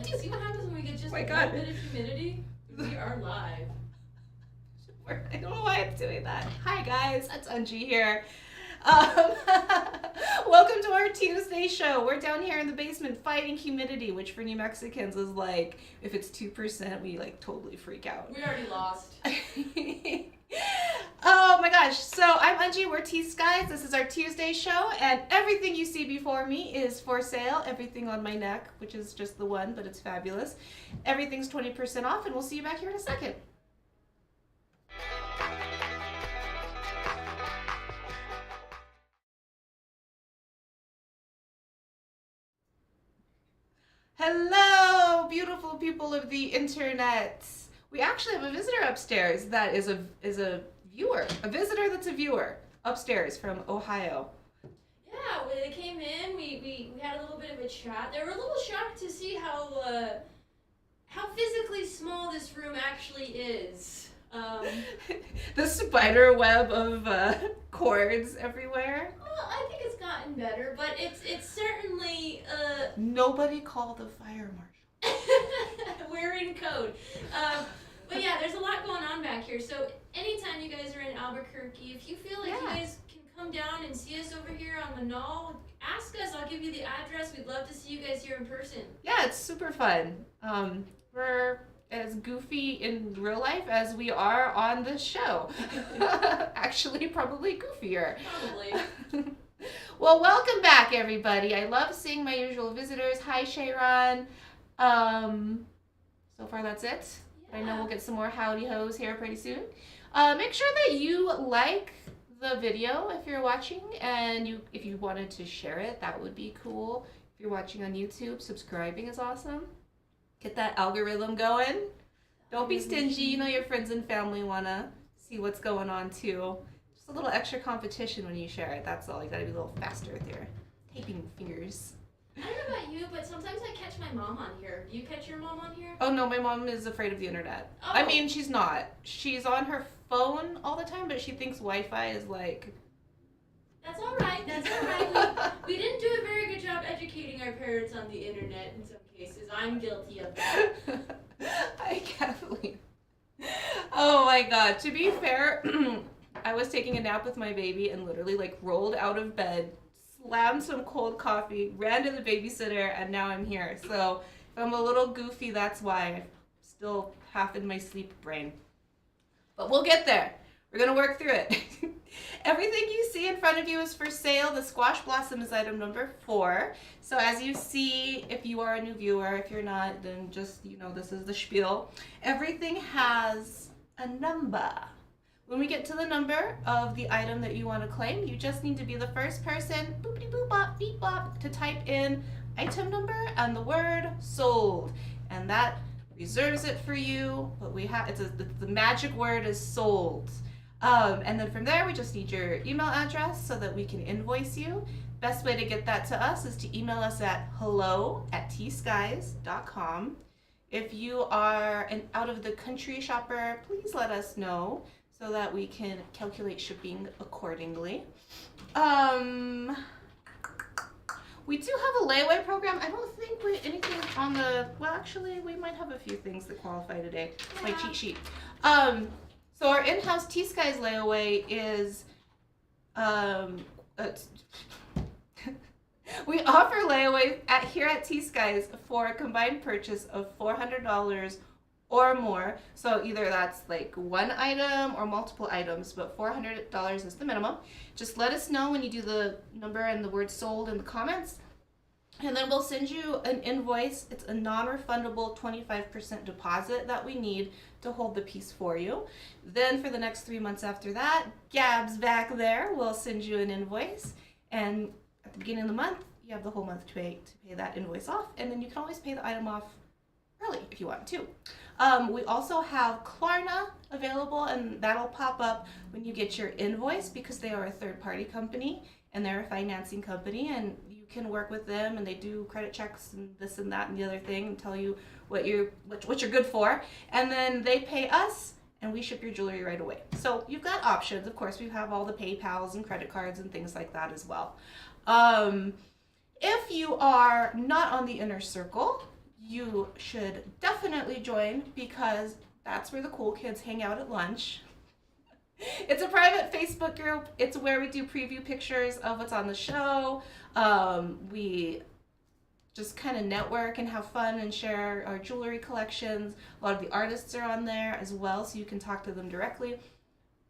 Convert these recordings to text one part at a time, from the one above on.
See what happens when we get just my a God. little bit of humidity? We are live. I don't know why I'm doing that. Hi guys, it's Unji here. Welcome to our Tuesday show. We're down here in the basement fighting humidity, which for New Mexicans is like, if it's 2%, we like totally freak out. We already lost. Oh my gosh. So I'm Unji, we're T.Skies. This is our Tuesday show, and everything you see before me is for sale. Everything on my neck, which is just the one, but it's fabulous. Everything's 20% off, and we'll see you back here in a second. Hello, beautiful people of the internet. We actually have a visitor upstairs that is a viewer, a visitor that's a viewer upstairs from Ohio. Yeah, when they came in, we had a little bit of a chat. They were a little shocked to see how physically small this room actually is. The spider web of cords everywhere. Well, I think it's gotten better, but it's certainly Nobody call the fire marshal. we're in code. But yeah, there's a lot going on back here. So anytime you guys are in Albuquerque, if you feel like you guys can come down and see us over here on the Knoll, ask us. I'll give you the address. We'd love to see you guys here in person. Yeah, it's super fun. We're as goofy in real life as we are on this show. Actually, probably goofier. Probably. Well, welcome back, everybody. I love seeing my usual visitors. Hi, Sharon. So far, that's it. Yeah. I know we'll get some more howdy hoes here pretty soon. Make sure that you like the video if you're watching, and if you wanted to share it, that would be cool. If you're watching on YouTube, subscribing is awesome. Get that algorithm going. Don't be stingy. You know your friends and family want to see what's going on too. Just a little extra competition when you share it. That's all. You got to be a little faster with your typing fingers. I don't know about you, but sometimes I catch my mom on here. Do you catch your mom on here? Oh no, my mom is afraid of the internet. Oh. I mean, she's not. She's on her phone all the time, but she thinks Wi-Fi is like... That's all right. That's all right. We didn't do a very good job educating our parents on the internet in some cases. I'm guilty of that. I can't believe. Oh my god. To be fair, I was taking a nap with my baby and literally like rolled out of bed, slammed some cold coffee, ran to the babysitter, and now I'm here. So if I'm a little goofy, that's why. I'm still half in my sleep brain. But we'll get there. We're going to work through it. Everything you see in front of you is for sale. The squash blossom is item number 4. So as you see, if you are a new viewer, if you're not, then just, this is the spiel. Everything has a number. When we get to the number of the item that you want to claim, you just need to be the first person, boopity boop bop, beep bop, to type in item number and the word sold. And that reserves it for you. But the magic word is sold. And then from there, we just need your email address so that we can invoice you. Best way to get that to us is to email us at hello@tskies.com. If you are an out-of-the-country shopper, please let us know so that we can calculate shipping accordingly. We do have a layaway program. I don't think anything on well, actually, we might have a few things that qualify today. It's my cheat sheet. So our in-house T.Skies layaway is, we offer layaway here at T.Skies for a combined purchase of $400 or more. So either that's like one item or multiple items, but $400 is the minimum. Just let us know when you do the number and the word sold in the comments. And then we'll send you an invoice. It's a non-refundable 25% deposit that we need to hold the piece for you. Then for the next 3 months after that, Gab's back there will send you an invoice. And at the beginning of the month, you have the whole month to pay that invoice off. And then you can always pay the item off early if you want to. We also have Klarna available, and that'll pop up when you get your invoice because they are a third-party company and they're a financing company, and you can work with them, and they do credit checks and this and that and the other thing and tell you what you're good for, and then they pay us and we ship your jewelry right away. So you've got options. Of course, we have all the PayPals and credit cards and things like that as well. If you are not on the inner circle, you should definitely join because that's where the cool kids hang out at lunch. It's a private Facebook group. It's where we do preview pictures of what's on the show. We just kind of network and have fun and share our jewelry collections. A lot of the artists are on there as well, so you can talk to them directly.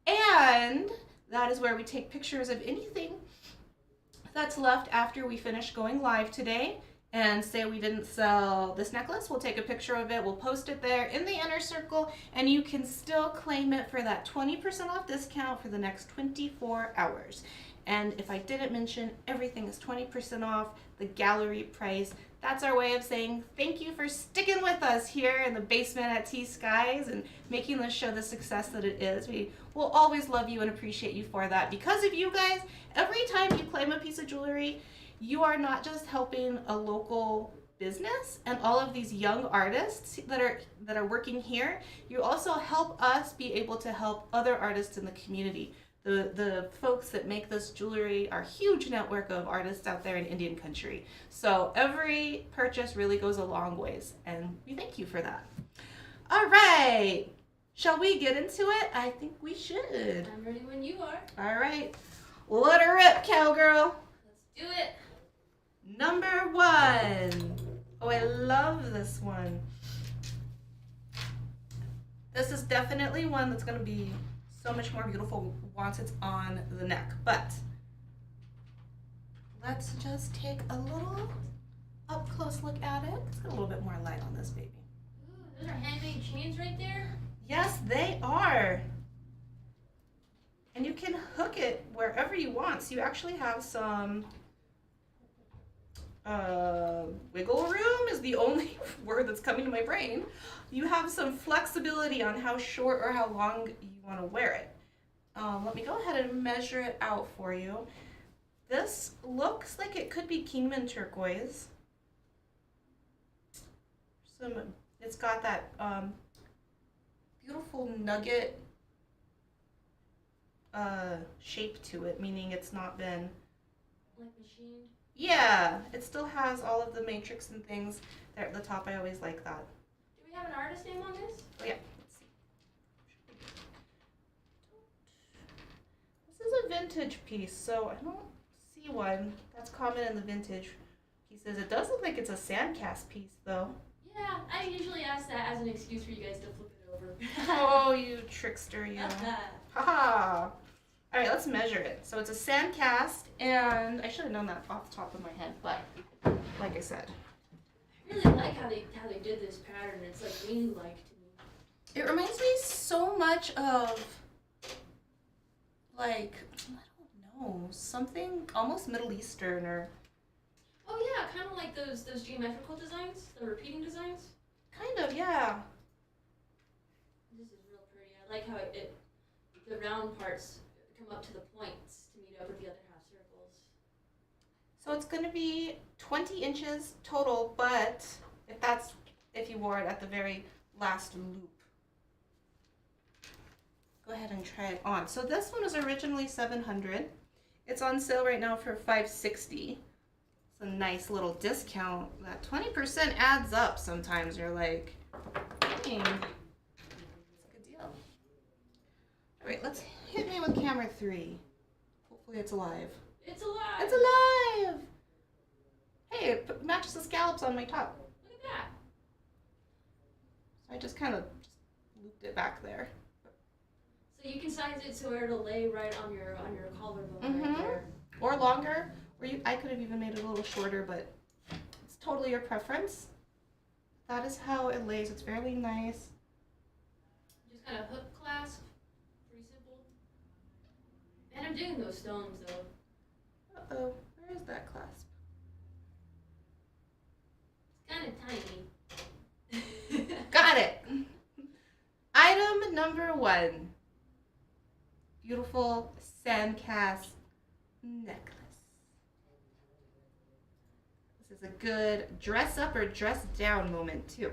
And that is where we take pictures of anything that's left after we finish going live today. And say we didn't sell this necklace, we'll take a picture of it, we'll post it there in the inner circle, and you can still claim it for that 20% off discount for the next 24 hours. And if I didn't mention, everything is 20% off the gallery price. That's our way of saying thank you for sticking with us here in the basement at T.Skies and making this show the success that it is. We will always love you and appreciate you for that. Because of you guys, every time you claim a piece of jewelry, you are not just helping a local business and all of these young artists that are working here. You also help us be able to help other artists in the community. The folks that make this jewelry are a huge network of artists out there in Indian country. So every purchase really goes a long ways, and we thank you for that. All right, shall we get into it? I think we should. I'm ready when you are. All right, let her rip, cowgirl. Let's do it. Number 1. Oh, I love this one. This is definitely one that's going to be so much more beautiful once it's on the neck. But let's just take a little up close look at it. Let's get a little bit more light on this baby. Ooh, those are handmade chains right there. Yes, they are. And you can hook it wherever you want. So you actually have some wiggle room is the only word that's coming to my brain. You have some flexibility on how short or how long you want to wear it. Let me go ahead and measure it out for you. This looks like it could be Kingman turquoise. It's got that beautiful nugget shape to it, meaning it's not been like machined. Yeah, it still has all of the matrix and things there at the top. I always like that. Do we have an artist name on this? Oh yeah, let's see. This is a vintage piece, so I don't see one that's common in the vintage pieces. It does look like it's a sandcast piece, though. Yeah, I usually ask that as an excuse for you guys to flip it over. Oh, you trickster, you. Haha. All right, let's measure it. So it's a sand cast, and I should have known that off the top of my head, but like I said. I really like how they did this pattern. It's like wing-like to me. It reminds me so much of, like, I don't know, something almost Middle Eastern or. Oh yeah, kind of like those geometrical designs, the repeating designs. Kind of, yeah. This is real pretty. I like how the round parts come up to the points to meet up with the other half circles. So it's going to be 20 inches total, but if you wore it at the very last loop. Go ahead and try it on. So this one was originally $700. It's on sale right now for $560. It's a nice little discount. That 20% adds up sometimes. You're like, dang, it's a good deal. All right, let's hit me with camera 3. Hopefully it's alive. It's alive! It's alive! Hey, it matches the scallops on my top. Look at that! So I just kind of looped it back there. So you can size it so it'll lay right on your collarbone right there. Or longer. Or I could have even made it a little shorter, but it's totally your preference. That is how it lays. It's fairly nice. Just kind of hook clasp. Pretty simple. And I'm digging those stones though. Uh-oh. Where is that clasp? It's kind of tiny. Got it! Item number 1. Beautiful sandcast necklace. This is a good dress up or dress down moment too.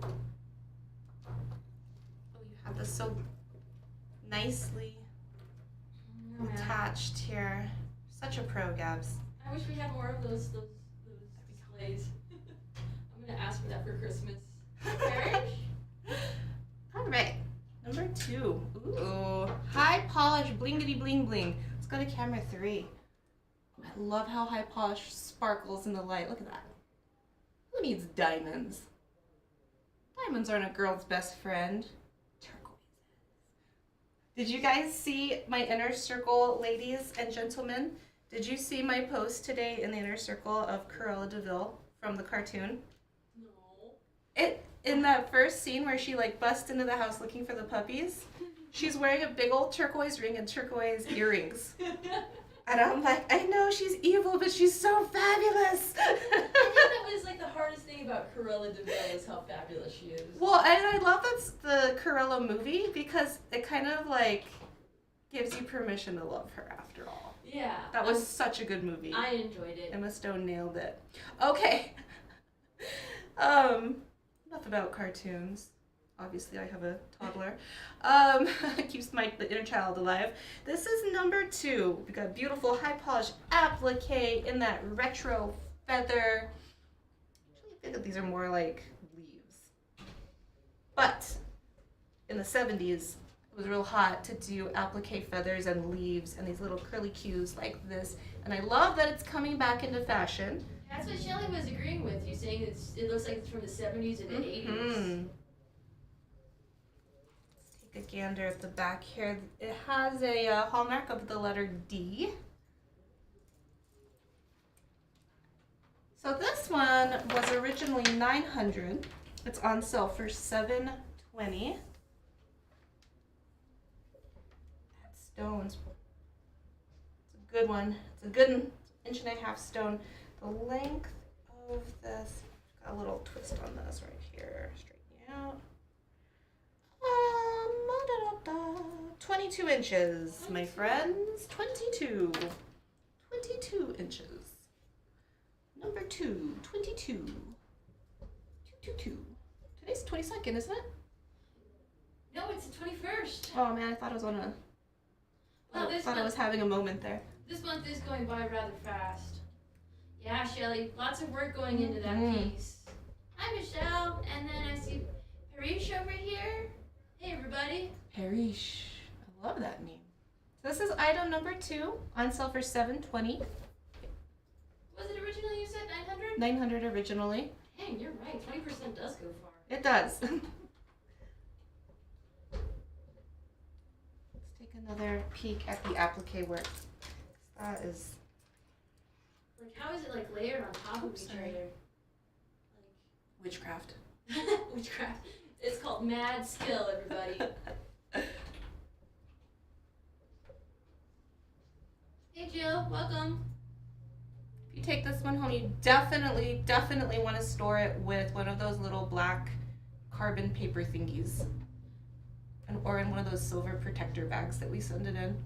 Oh, you have this so nicely attached here. Such a pro, Gabs. I wish we had more of those displays. I'm gonna ask for that for Christmas. Parrish? All right, number 2. Ooh, high polish blingity bling bling. Let's go to camera 3. I love how high polish sparkles in the light. Look at that. Who needs diamonds? Diamonds aren't a girl's best friend. Turquoise. Did you guys see my inner circle, ladies and gentlemen? Did you see my post today in the inner circle of Cruella de Vil from the cartoon? No. In that first scene where she like busts into the house looking for the puppies, she's wearing a big old turquoise ring and turquoise earrings. And I'm like, I know she's evil, but she's so fabulous. I think that was like the hardest thing about Cruella de Vil is how fabulous she is. Well, and I love that's the Cruella movie because it kind of like gives you permission to love her after all. Yeah. That was such a good movie. I enjoyed it. Emma Stone nailed it. Okay. Enough about cartoons. Obviously, I have a toddler. Keeps the inner child alive. This is number 2. We got beautiful high polish applique in that retro feather. Actually, I think that these are more like leaves. But in the 70s, it was real hot to do applique feathers and leaves and these little curly cues like this. And I love that it's coming back into fashion. That's what Shelley was agreeing with you, saying it looks like it's from the 70s and the 80s. A gander at the back here. It has a hallmark of the letter D. So this one was originally $900. It's on sale for $720. That stone's, it's a good one. It's a good 1.5 inch stone. The length of this, got a little twist on this right here. Straighten out. 22 inches, my friends. 22 inches. Number 2, 22. 222. Today's the 22nd, isn't it? No, it's the 21st. Oh man, I thought I was on a. Well, I was having a moment there. This month is going by rather fast. Yeah, Shelley, lots of work going into that piece. Hi, Michelle. And then I see Parish over here. Hey, everybody. Parish. I love that name. So this is item number 2 on sale for $720. Was it originally you said 900? 900 originally. Dang, you're right. 20% does go far. It does. Let's take another peek at the applique work. That is. Like, how is it like layered on top of each other? Like witchcraft. Witchcraft. It's called mad skill, everybody. Hey, Jill. Welcome. If you take this one home, you definitely want to store it with one of those little black carbon paper thingies. Or in one of those silver protector bags that we send it in.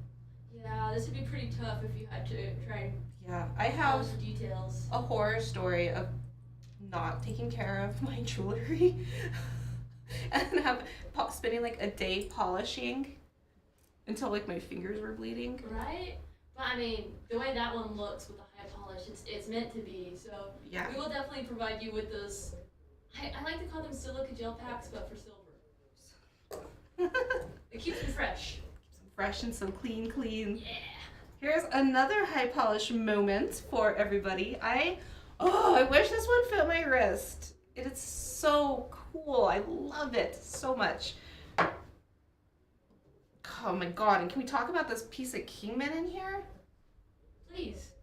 Yeah, this would be pretty tough if you had to try and I have the details. A horror story of not taking care of my jewelry and spending like a day polishing until like my fingers were bleeding. Right? But I mean, the way that one looks with the high polish, it's meant to be. So yeah, we will definitely provide you with those. I like to call them silica gel packs, but for silver. It keeps them fresh. Keeps them fresh and so clean. Yeah. Here's another high polish moment for everybody. I wish this one fit my wrist. It is so cool. I love it so much. Oh my god, and can we talk about this piece of Kingman in here? Please.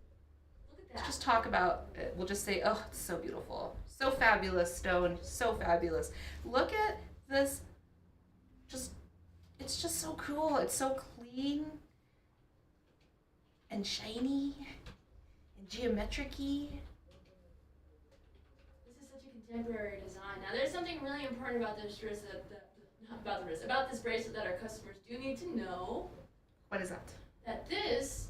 Look at that. Let's just talk about it. We'll just say, oh, it's so beautiful. So fabulous, stone. So fabulous. Look at this. It's just so cool. It's so clean and shiny and geometric-y. This is such a contemporary design. Now, there's something really important about this bracelet about this bracelet that our customers do need to know. What is that? That this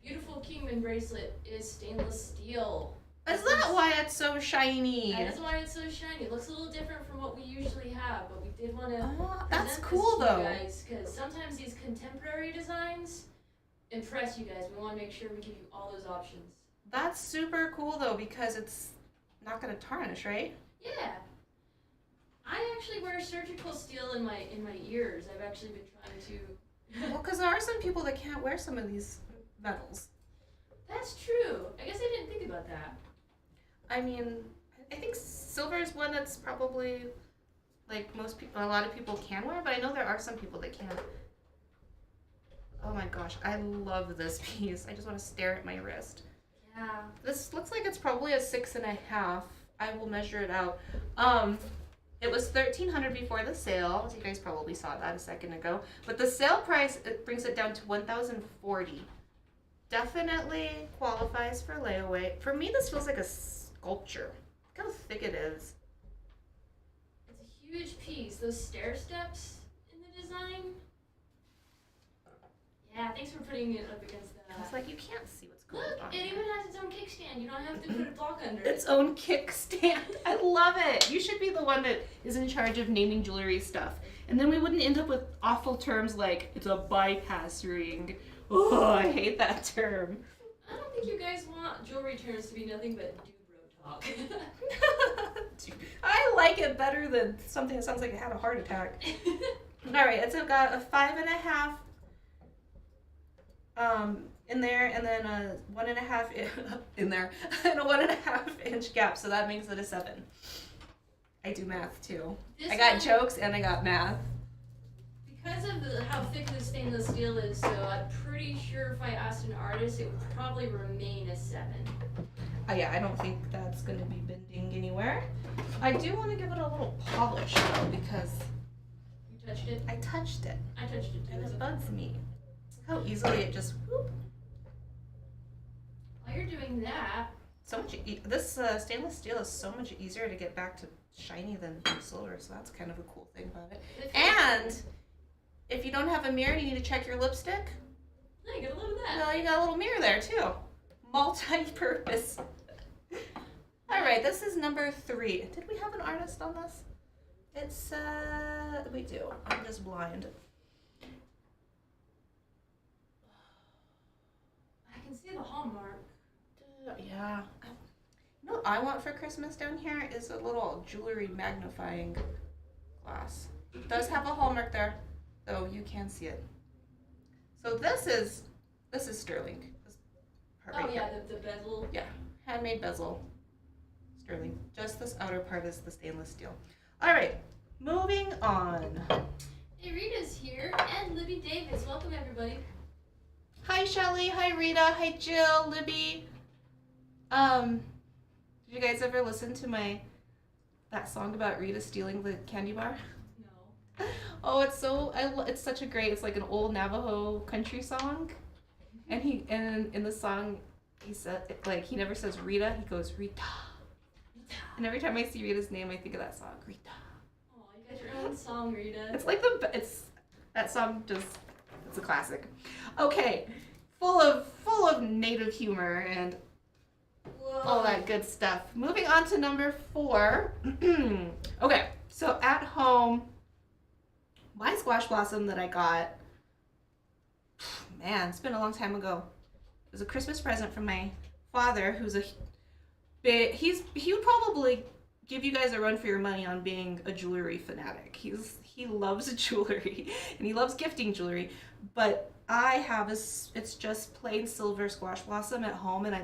beautiful Kingman bracelet is stainless steel. Is that why it's so shiny? That is why it's so shiny. It looks a little different from what we usually have, but we did want to that's present cool this to though. you guys, because sometimes these contemporary designs impress you guys. We want to make sure we give you all those options. That's super cool though because it's not gonna tarnish, right? Yeah. I actually wear surgical steel in my ears. I've actually been trying to. Well, because there are some people that can't wear some of these metals. That's true. I guess I didn't think about that. I mean, I think silver is one that's probably like most people, a lot of people can wear, but I know there are some people that can't. Oh my gosh, I love this piece. I just want to stare at my wrist. Yeah. This looks like it's probably a 6.5. I will measure it out. It was $1,300 before the sale. You guys probably saw that a second ago. But the sale price, it brings it down to $1,040. Definitely qualifies for layaway. For me, this feels like a sculpture. Look how thick it is. It's a huge piece. Those stair steps in the design. Yeah, thanks for putting it up against that. It's like you can't see what's going Look, on. it even has its own kickstand. You don't have to put a block under it. Its own kickstand. I love it. You should be the one that is in charge of naming jewelry stuff. And then we wouldn't end up with awful terms like, it's a bypass ring. Oh, I hate that term. I don't think you guys want jewelry terms to be nothing but dude bro talk. I like it better than something that sounds like it had a heart attack. Alright, it's got a 5.5 in there, and then a 1.5 in there, and a 1.5 inch gap, so that makes it a 7. I do math too. I got jokes and I got math. Because of how thick the stainless steel is, so I'm pretty sure if I asked an artist, it would probably remain a 7. Yeah, I don't think that's going to be bending anywhere. I do want to give it a little polish though, because You touched it? I touched it, I touched it too. and It's it okay. bugs me. How easily it just whoop. While you're doing that, So much. This stainless steel is so much easier to get back to shiny than silver, so that's kind of a cool thing about it. And if you don't have a mirror and you need to check your lipstick, I get a little of that. well, you got a little mirror there too. Multi-purpose. All right, this is number 3. Did we have an artist on this? It's we do. I'm just blind. I can see the hallmark. Yeah. You know what I want for Christmas down here is a little jewelry magnifying glass. It does have a hallmark there, though you can see it. So this is sterling. This part Oh right yeah, here. the bezel. Yeah, handmade bezel. Sterling. Just this outer part is the stainless steel. All right, moving on. Hey, Rita's here, and Libby Davis. Welcome everybody. Hi Shelly, hi Rita, hi Jill, Libby. Did you guys ever listen to that song about Rita stealing the candy bar? No. Oh, it's such a great, it's like an old Navajo country song. And in the song, he said, like, he never says Rita, he goes Rita. And every time I see Rita's name, I think of that song, Rita. Oh, you got your own song, Rita. It's like that song it's a classic. Okay, full of native humor and Whoa. all that good stuff. Moving on to number 4. Okay, so at home, my squash blossom that I got, man, it's been a long time ago. It was a Christmas present from my father, who's he would probably give you guys a run for your money on being a jewelry fanatic. He loves jewelry and he loves gifting jewelry, but I have it's just plain silver squash blossom at home, and I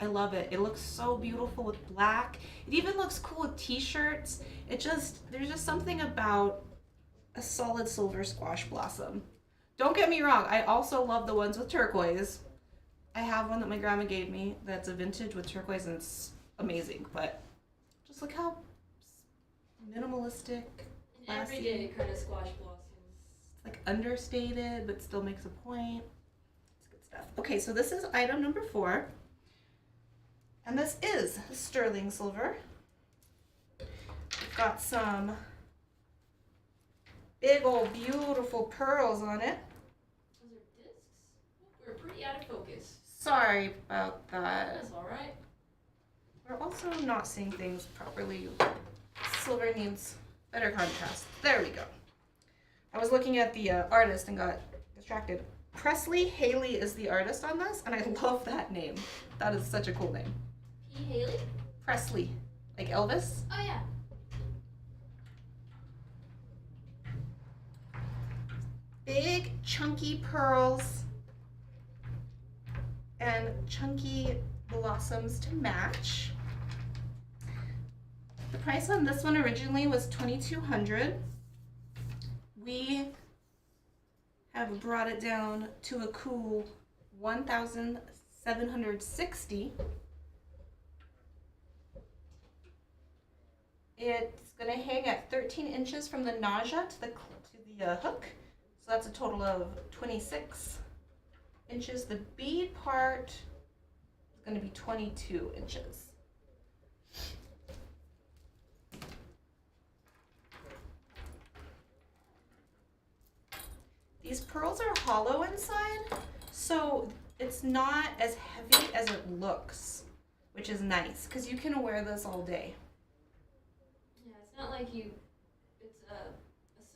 love it. It looks so beautiful with black. It even looks cool with t-shirts. There's just something about a solid silver squash blossom. Don't get me wrong, I also love the ones with turquoise. I have one that my grandma gave me that's a vintage with turquoise, and it's amazing, but just look how minimalistic, An classy. everyday kind of squash blossom. It's like understated, but still makes a point. It's good stuff. Okay, so this is item number 4. And this is sterling silver. We've got some big old beautiful pearls on it. Those are discs? We're pretty out of focus. Sorry about that. That's alright. We're also not seeing things properly. Silver needs better contrast. There we go. I was looking at the artist and got distracted. Presley Haley is the artist on this, and I love that name. That is such a cool name. P. Haley? Presley. Like Elvis? Oh, yeah. Big, chunky pearls. And chunky blossoms to match. The price on this one originally was $2,200. We have brought it down to a cool $1,760. It's going to hang at 13 inches from the nausea to the hook. So that's a total of 26 inches. The bead part is going to be 22 inches. These pearls are hollow inside, so it's not as heavy as it looks, which is nice because you can wear this all day. Yeah, it's not like it's a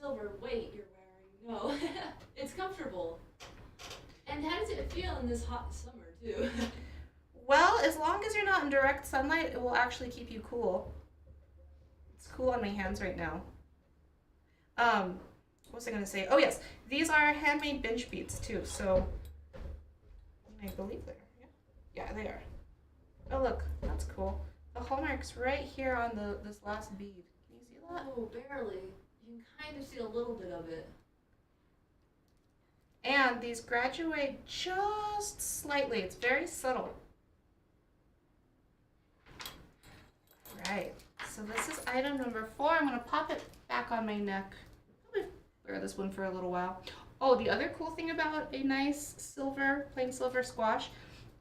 silver weight you're wearing. No, it's comfortable. And how does it feel in this hot summer, too? Well, as long as you're not in direct sunlight, it will actually keep you cool. It's cool on my hands right now. What was I going to say? Oh, yes. These are handmade bench beads, too. So, I believe they're. Yeah, they are. Oh, look. That's cool. The hallmark's right here on this last bead. Can you see that? Oh, barely. You can kind of see a little bit of it. And these graduate just slightly. It's very subtle. Right. So this is item number 4. I'm going to pop it back on my neck. Probably wear this one for a little while. Oh, the other cool thing about a nice silver, plain silver squash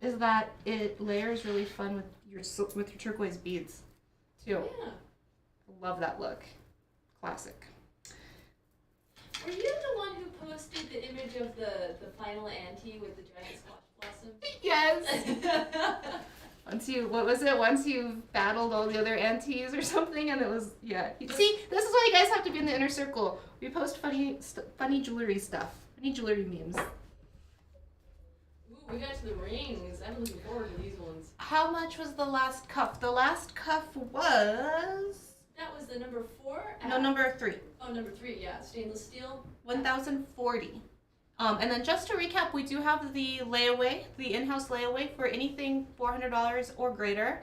is that it layers really fun with your turquoise beads, too. Yeah. Love that look. Classic. Were you the one who posted the image of the final ante with the giant squash blossoms? Yes. Once you've battled all the other aunties or something, and it was, yeah. See, this is why you guys have to be in the inner circle. We post funny jewelry stuff, funny jewelry memes. Ooh, we got to the rings. I'm looking forward to these ones. How much was the last cuff? The last cuff was... That was the number 4? No, number 3. Oh, number 3, yeah. Stainless steel. 1,040. And then just to recap, we do have the layaway, the in-house layaway for anything $400 or greater,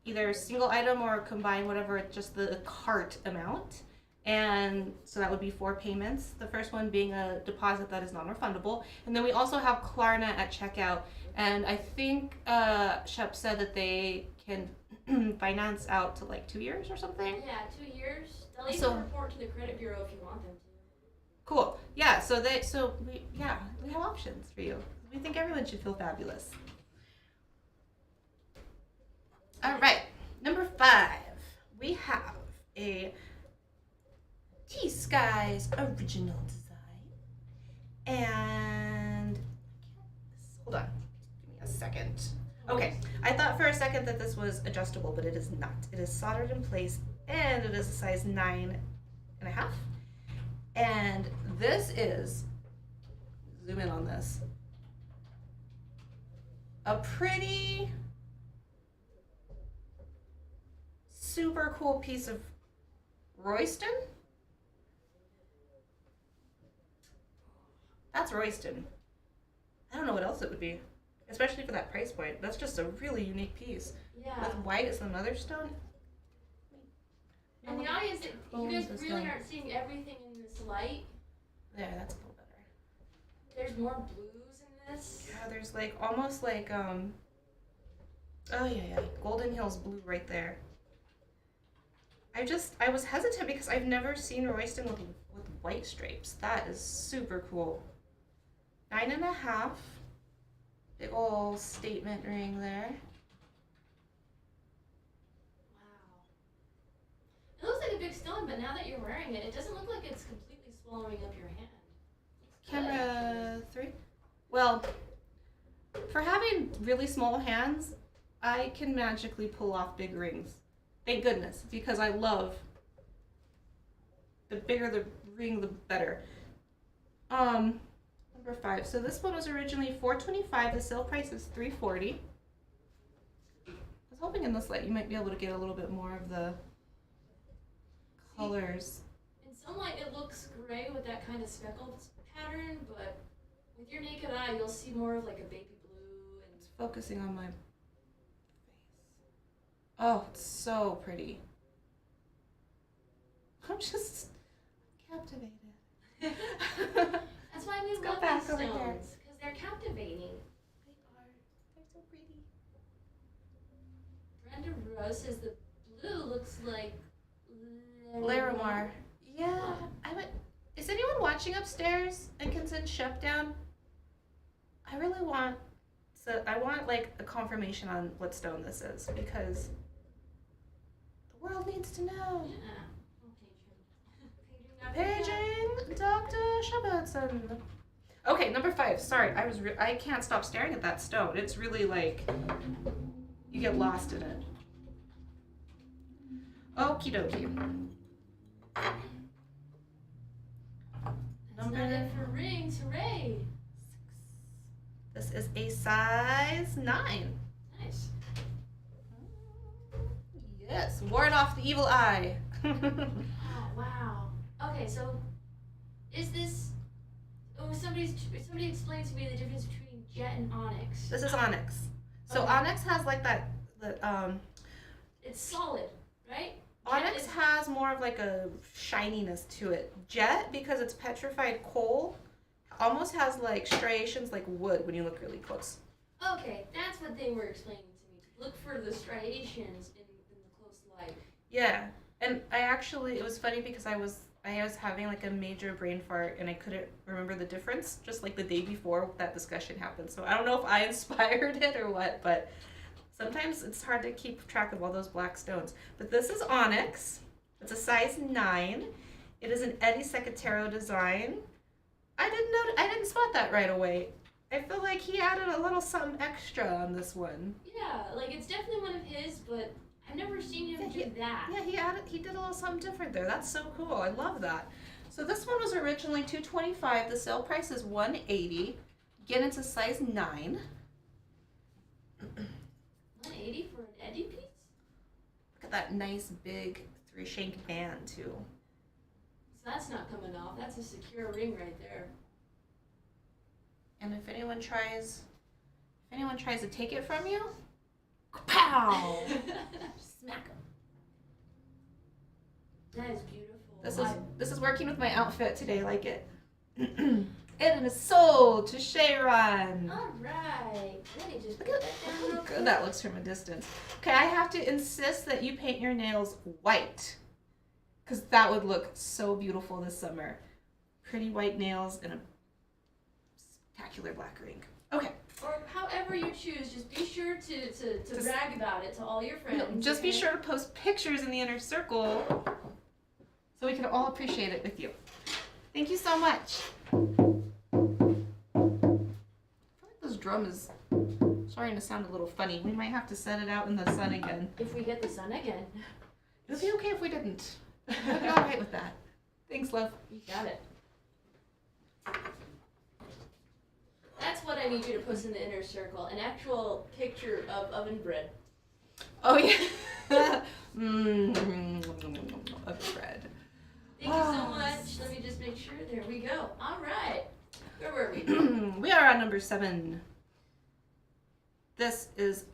either single item or combined, whatever, just the cart amount. And so that would be 4 payments. The first one being a deposit that is non-refundable. And then we also have Klarna at checkout. And I think Shep said that they can finance out to like 2 years or something. Yeah, 2 years. They'll even report to the credit bureau if you want them to. Cool. Yeah, we have options for you. We think everyone should feel fabulous. All right, number 5. We have a T.Skies original design. And hold on. Give me a second. Okay, I thought for a second that this was adjustable, but it is not. It is soldered in place, and it is a size 9.5. And this is, zoom in on this, a pretty super cool piece of Royston. That's Royston. I don't know what else it would be, especially for that price point. That's just a really unique piece. Yeah. With white as the mother stone. And the audience, you guys really aren't seeing everything in this light. There, that's a little better. There's more blues in this. Yeah, there's like almost like oh yeah, Golden Hills blue right there. I was hesitant because I've never seen Royston with white stripes. That is super cool. 9.5. Big ol' statement ring there. It looks like a big stone, but now that you're wearing it, it doesn't look like it's completely swallowing up your hand. Camera 3. Well, for having really small hands, I can magically pull off big rings. Thank goodness, because I love the bigger the ring, the better. Let Number 5. So this one was originally $4.25. The sale price is $3.40. I was hoping in this light you might be able to get a little bit more of the colors. In some light it looks gray with that kind of speckled pattern, but with your naked eye you'll see more of like a baby blue and It's focusing on my face. Oh, it's so pretty. I'm just captivated. That's why we love these stones, because they're captivating. They are. They're so pretty. Brenda Rose says the blue looks like Larimar. Yeah. Is anyone watching upstairs and can send Shep down? I really want like a confirmation on what stone this is, because the world needs to know. Yeah. Paging Dr. Shepardson. Okay, number 5. Sorry, I can't stop staring at that stone. It's really like you get lost in it. Okie dokie. That's not it for rings. Hooray! 6. This is a size 9. Nice. Yes, ward off the evil eye. Oh wow. Okay, so is this? Oh, somebody explained to me the difference between jet and onyx. This is onyx. So Okay. onyx has like that. It's solid, right? Onyx has more of like a shininess to it. Jet, because it's petrified coal, almost has like striations like wood when you look really close. Okay, that's what they were explaining to me. To look for the striations in the close light. Yeah, and it was funny because I was having like a major brain fart and I couldn't remember the difference just like the day before that discussion happened. So I don't know if I inspired it or what, but sometimes it's hard to keep track of all those black stones. But this is onyx. It's a size 9. It is an Eddie Secatero design. I didn't spot that right away. I feel like he added a little something extra on this one. Yeah, like it's definitely one of his, but I've never seen him do that. Yeah, he did a little something different there. That's so cool. I love that. So this one was originally $225. The sale price is $180. Again, it's a size 9. $180 for an Eddie piece? Look at that nice big 3-shank band too. So that's not coming off. That's a secure ring right there. And if anyone tries to take it from you, pow! Smack them. That is beautiful. This is working with my outfit today. Like it. It is sold to Sharon. All right. Let me just Look put at that down how real good quick. that looks from a distance. Okay, I have to insist that you paint your nails white, because that would look so beautiful this summer. Pretty white nails and a spectacular black ring. Okay. Or however you choose, just be sure to brag about it to all your friends. No, just be sure to post pictures in the inner circle so we can all appreciate it with you. Thank you so much. I feel like this drum is starting to sound a little funny. We might have to set it out in the sun again. If we get the sun again. It would be okay if we didn't. I'd be alright with that. Thanks, love. You got it. That's what I need you to post in the inner circle. An actual picture of oven bread. Oh, yeah. Of bread. Thank you so much. Let me just make sure. There we go. All right. Where were we? We are on number 7. This is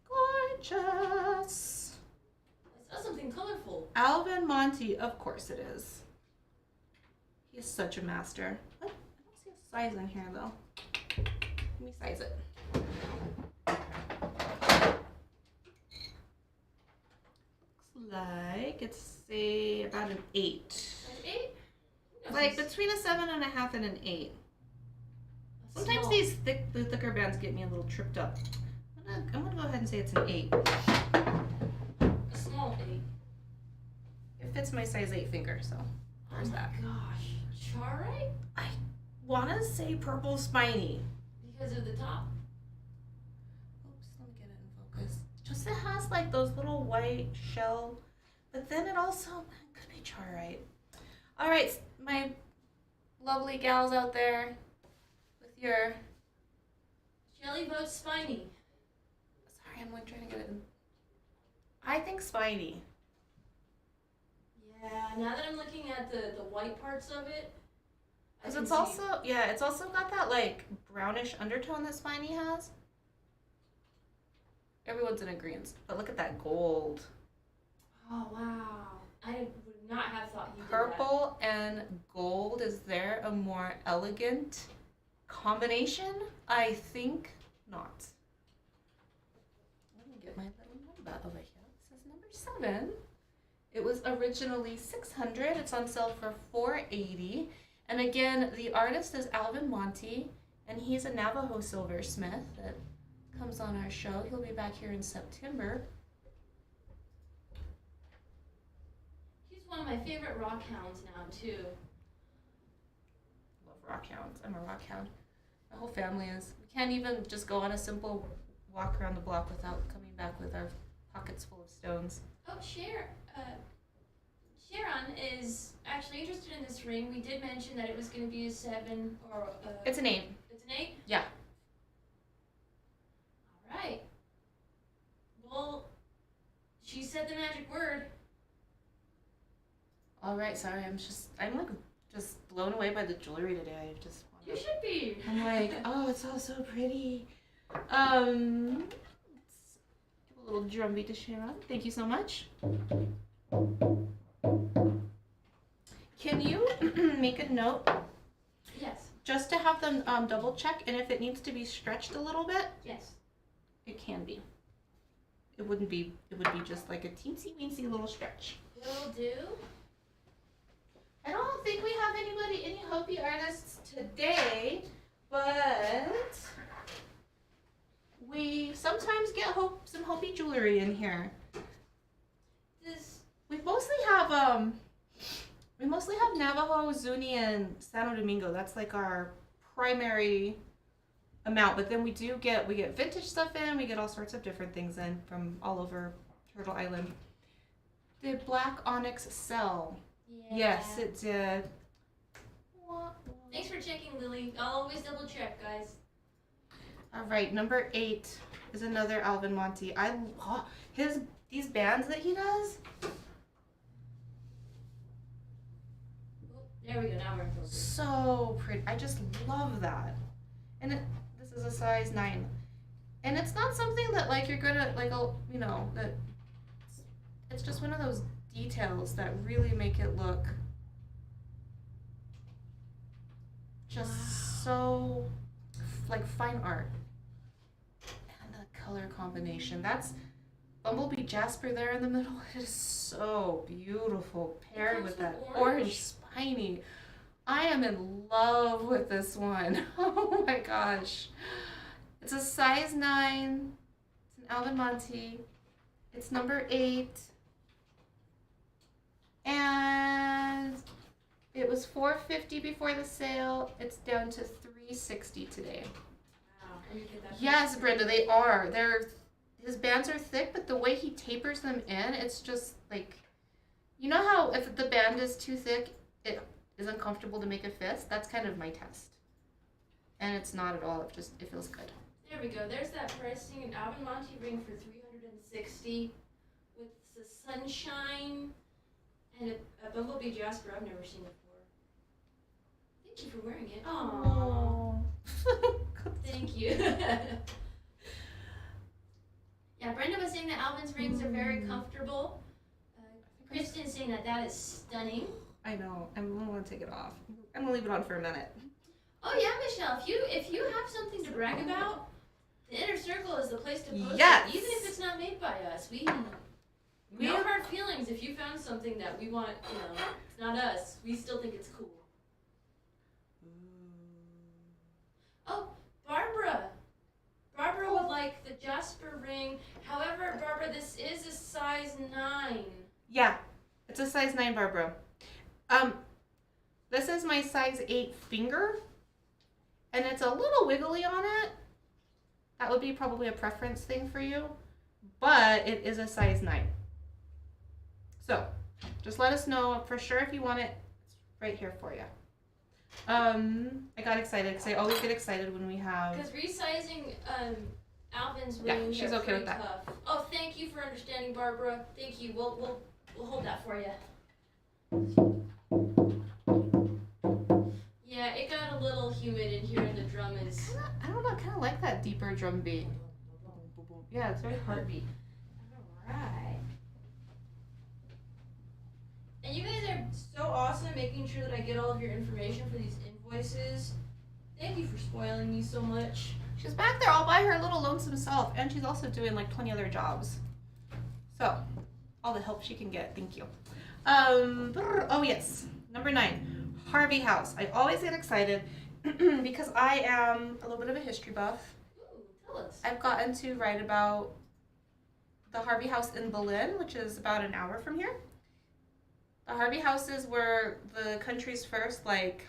gorgeous. I saw something colorful. Alvin Monty, of course it is. He is such a master. Oh, I don't see a size in here though. Let me size it. Looks like it's about an 8. An 8? No, Like between a 7.5 and an 8. Sometimes small. these thicker bands get me a little tripped up. I'm gonna go ahead and say it's an 8. A small 8. It fits my size 8 finger, so there's that. Oh my gosh. Charite? I wanna say purple spiny. Because of the top? Oops, let me get it in focus. Just it has like those little white shell, but then it also could be charite. All right, my lovely gals out there, your... Shelly votes spiny. Sorry, I'm like trying to get it in. I think spiny. Yeah, now that I'm looking at the white parts of it, Because it's also, yeah, it's also got that like brownish undertone that spiny has. Everyone's in agreement. But look at that gold. Oh, wow. I would not have thought you did Purple and gold. Is there a more elegant combination? I think not. Let me get my little number over here. This is number 7. It was originally $600. It's on sale for $480. And again, the artist is Alvin Monty, and he's a Navajo silversmith that comes on our show. He'll be back here in September. He's one of my favorite rock hounds now, too. Love rock hounds. I'm a rock hound. My whole family is. We can't even just go on a simple walk around the block without coming back with our pockets full of stones. Oh, Sharon is actually interested in this ring. We did mention that it was going to be a 7 or It's an 8. It's an 8? Yeah. All right. Well, she said the magic word. All right. Sorry, I'm like just blown away by the jewelry today. I just. You should be. I'm like, oh, it's all so pretty. Let's give a little drum beat to Sharon. Thank you so much. Can you make a note? Yes. Just to have them double check, and if it needs to be stretched a little bit, Yes. it can be. It would be just like a teensy weensy little stretch. Will do. I don't think we have any Hopi artists today, but we sometimes get some Hopi jewelry in here. We mostly have Navajo, Zuni, and Santo Domingo. That's like our primary amount, but then we get vintage stuff in. We get all sorts of different things in from all over Turtle Island. Did Black Onyx sell? Yeah. Yes, it did. Thanks for checking, Lily. I'll always double check, guys. All right, number 8 is another Alvin Monty. These bands that he does. There we go. Now we're in focus. So pretty. I just love that. And this is a size 9. And it's not something that like you're gonna like, that it's just one of those details that really make it look just so like fine art. And the color combination. That's Bumblebee Jasper there in the middle. It is so beautiful paired with that orange spiny. I am in love with this one. Oh my gosh. It's a size 9. It's an Alvin Monty. It's number 8. And it was $450 before the sale. It's down to $360 today. Wow. Yes, Brenda, they are. His bands are thick, but the way he tapers them in, it's just like, you know how if the band is too thick, it is uncomfortable to make a fist? That's kind of my test. And it's not at all. It feels good. There we go. There's that pricing, an Alvin Monty ring for $360 with the sunshine and a Bumblebee Jasper I've never seen before. Thank you for wearing it. Aww. Thank you. Yeah, Brenda was saying that Alvin's rings are very comfortable. Kristen's saying that is stunning. I know. I'm going to take it off. I'm going to leave it on for a minute. Oh yeah, Michelle. If you have something to brag about, the inner circle is the place to post Yes. it. Even if it's not made by us, we no hard feelings. If you found something that we want, it's not us. We still think it's cool. Oh, Barbara would like the Jasper ring. However, Barbara, this is a size 9. Yeah, it's a size 9, Barbara. This is my size 8 finger, and it's a little wiggly on it. That would be probably a preference thing for you, but it is a size 9. So, just let us know for sure if you want it. It's right here for you. I got excited because I always get excited when we have. Because resizing Alvin's Yeah, wings she's are okay pretty with that. tough. Oh, thank you for understanding, Barbara. Thank you. We'll hold that for you. Yeah, it got a little humid in here, and the drum is. I don't know. I kind of like that deeper drum beat. Yeah, it's very heartbeat. Alright. And you guys are so awesome making sure that I get all of your information for these invoices. Thank you for spoiling me so much. She's back there all by her little lonesome self, and she's also doing like 20 other jobs. So, all the help she can get. Thank you. Oh yes, number 9, Harvey House. I always get excited because I am a little bit of a history buff. Ooh, tell us. I've gotten to write about the Harvey House in Berlin, which is about an hour from here. The Harvey houses were the country's first like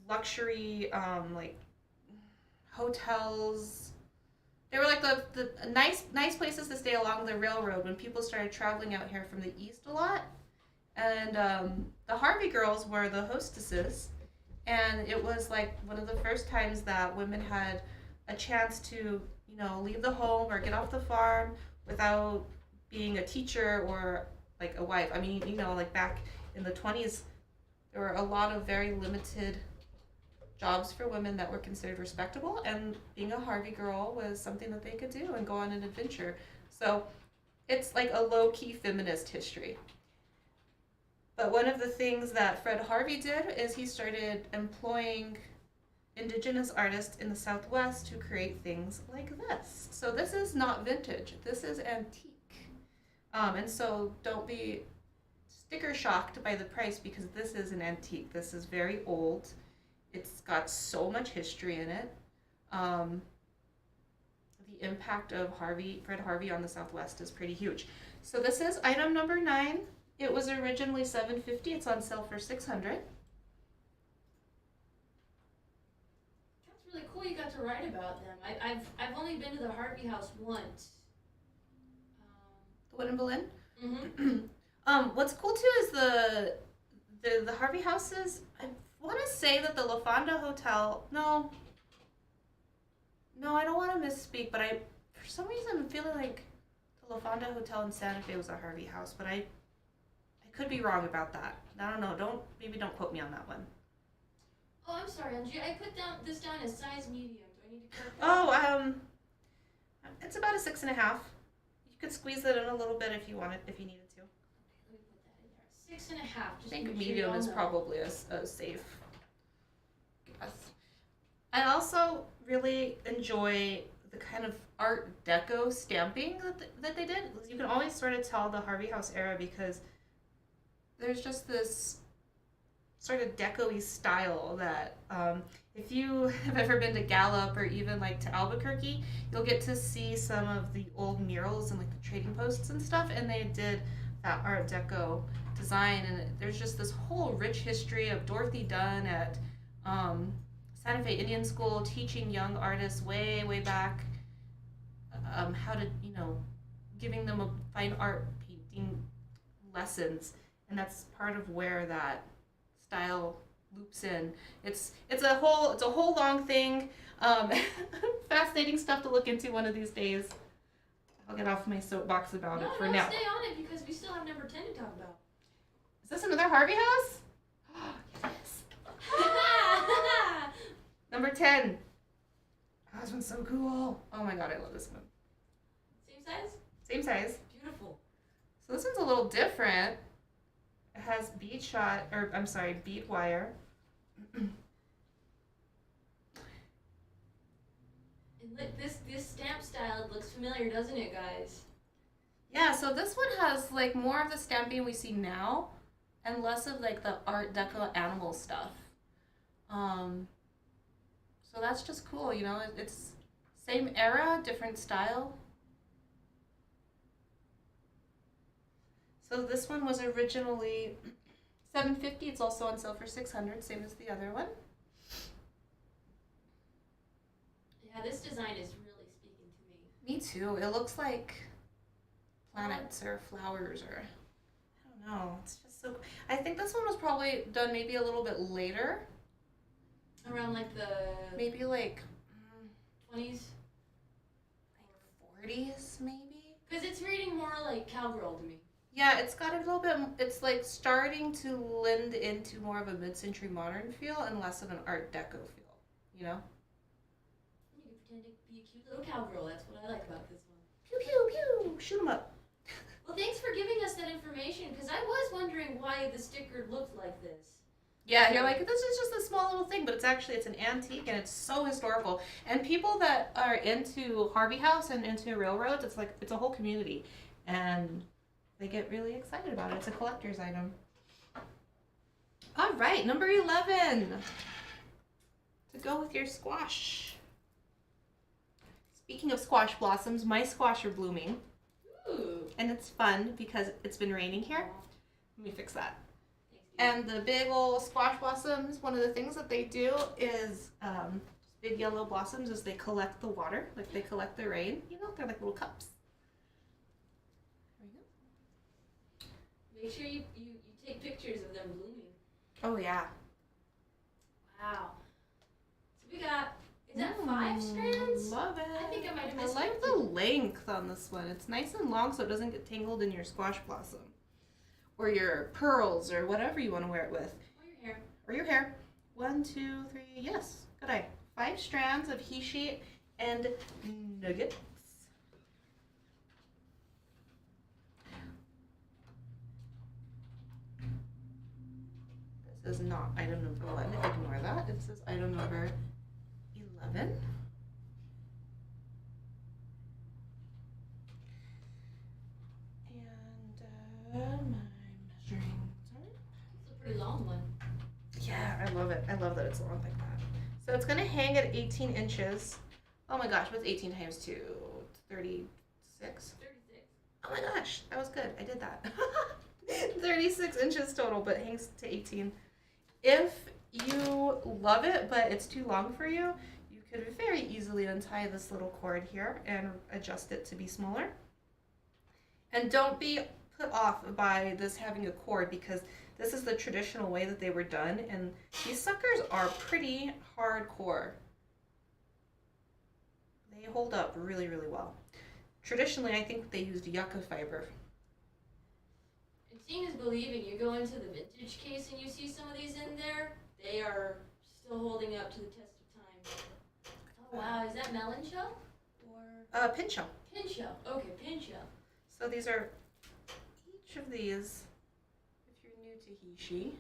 luxury like hotels. They were like the nice places to stay along the railroad when people started traveling out here from the east a lot. And the Harvey girls were the hostesses, and it was like one of the first times that women had a chance to leave the home or get off the farm without being a teacher or like a wife. I mean, like back in the 20s, there were a lot of very limited jobs for women that were considered respectable, and being a Harvey girl was something that they could do and go on an adventure. So it's like a low-key feminist history. But one of the things that Fred Harvey did is he started employing indigenous artists in the Southwest to create things like this. So this is not vintage. This is antique. And so don't be sticker shocked by the price because this is an antique. This is very old. It's got so much history in it. The impact of Fred Harvey on the Southwest is pretty huge. So this is item number 9. It was originally $750. It's on sale for $600. That's really cool. You got to write about them. I've only been to the Harvey House once. The one in Berlin. Mm-hmm. What's cool too is the Harvey houses. I want to say that the La Fonda Hotel. No, I don't want to misspeak, but for some reason I'm feeling like the La Fonda Hotel in Santa Fe was a Harvey house, but I could be wrong about that. I don't know. Don't quote me on that one. Oh, I'm sorry, Angie. I put this down as size medium. Do I need to correct that? It's about a 6.5. You could squeeze it in a little bit if you needed to. Okay, let me put that in there. 6.5. I think medium is probably a safe guess. I also really enjoy the kind of Art Deco stamping that they did. You can always sort of tell the Harvey House era because there's just this sort of deco-y style that if you have ever been to Gallup or even like to Albuquerque, you'll get to see some of the old murals and like the trading posts and stuff, and they did that Art Deco design, and there's just this whole rich history of Dorothy Dunn at Santa Fe Indian School teaching young artists way back how to, giving them a fine art painting lessons, and that's part of where that style loops in. It's a whole long thing. Fascinating stuff to look into one of these days. I'll get off my soapbox about it for now. Stay on it because we still have number 10 to talk about. Is this another Harvey house? Yes. Number 10. Oh, this one's so cool. Oh my god, I love this one. Same size? Same size. Beautiful. So this one's a little different. It has bead wire. And look, this stamp style looks familiar, doesn't it, guys? Yeah, so this one has like more of the stamping we see now and less of like the Art Deco animal stuff. So that's just cool, it's same era, different style. So this one was originally $750. It's also on sale for $600, same as the other one. Yeah, this design is really speaking to me. Me too. It looks like planets or flowers or I don't know. It's just so. I think this one was probably done maybe a little bit later Around like the maybe like 20s? 40s, maybe? Because it's reading more like cowgirl to me. Yeah, it's got a little bit, it's like starting to lend into more of a mid-century modern feel and less of an Art Deco feel, you know? You can pretend to be a cute little cowgirl. That's what I like about this one. Pew, pew, pew! Shoot 'em up. Well, thanks for giving us that information, because I was wondering why the sticker looked like this. Yeah, you're like, this is just a small little thing, but it's an antique and it's so historical. And people that are into Harvey House and into railroads, it's a whole community. And they get really excited about it. It's a collector's item. All right, number 11. To go with your squash. Speaking of squash blossoms, my squash are blooming. Ooh. And it's fun because it's been raining here. Let me fix that. Thanks, And the big old squash blossoms, one of the things that they do is, big yellow blossoms, is they collect the water, like they collect the rain. You know, they're like little cups. There we go. Make sure you take pictures of them blooming. Oh, yeah. Wow. So we got, is that 5 strands? Love it. I think I might have I missed like the length on this one. It's nice and long so it doesn't get tangled in your squash blossom. Or your pearls, or whatever you want to wear it with. Or your hair. Or your hair. 1, 2, 3, yes. Good eye. 5 strands of he-sheet and nuggets. This is not item number 1. Ignore that. This is item number 11. And my measuring tape. It's a pretty long one. Yeah, I love it. I love that it's long like that. So it's gonna hang at 18 inches. Oh my gosh, what's 18 times 2? 36? 36. Oh my gosh, that was good. I did that. 36 inches total, but it hangs to 18. If you love it, but it's too long for you, you could very easily untie this little cord here and adjust it to be smaller. And don't be put off by this having a cord, because this is the traditional way that they were done, and these suckers are pretty hardcore. They hold up really, really well. Traditionally, I think they used yucca fiber. And seeing is believing. You go into the vintage case and you see some of these in there, they are still holding up to the test of time. Oh wow, is that melon shell? Or Pin shell. pin shell? Okay, pin shell. So these are, each of these, if you're new to he-she,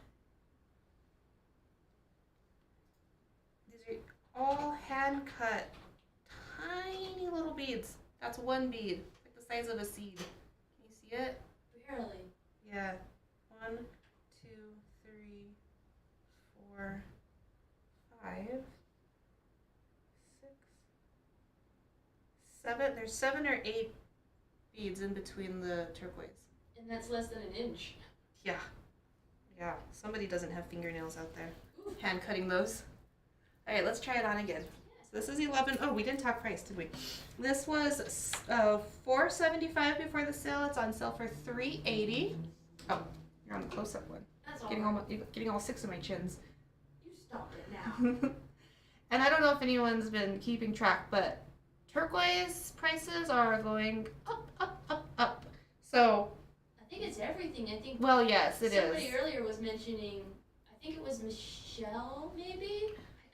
these are all hand cut, tiny little beads. That's one bead, like the size of a seed. Can you see it? Barely. Yeah. 1, 2, 3, 4, 5, 6, 7. There's 7 or 8 beads in between the turquoise. And that's less than an inch. Yeah. Yeah. Somebody doesn't have fingernails out there. Hand cutting those. All right, let's try it on again. So this is 11. Oh, we didn't talk price, did we? This was $4.75 before the sale. It's on sale for $3.80. Oh, you're on the close-up one. That's all. You're getting all 6 of my chins. You stop it now. And I don't know if anyone's been keeping track, but turquoise prices are going up, up, up, up. So, I think it's everything. I think. well, yes, it is. Somebody earlier was mentioning. I think it was Michelle, maybe.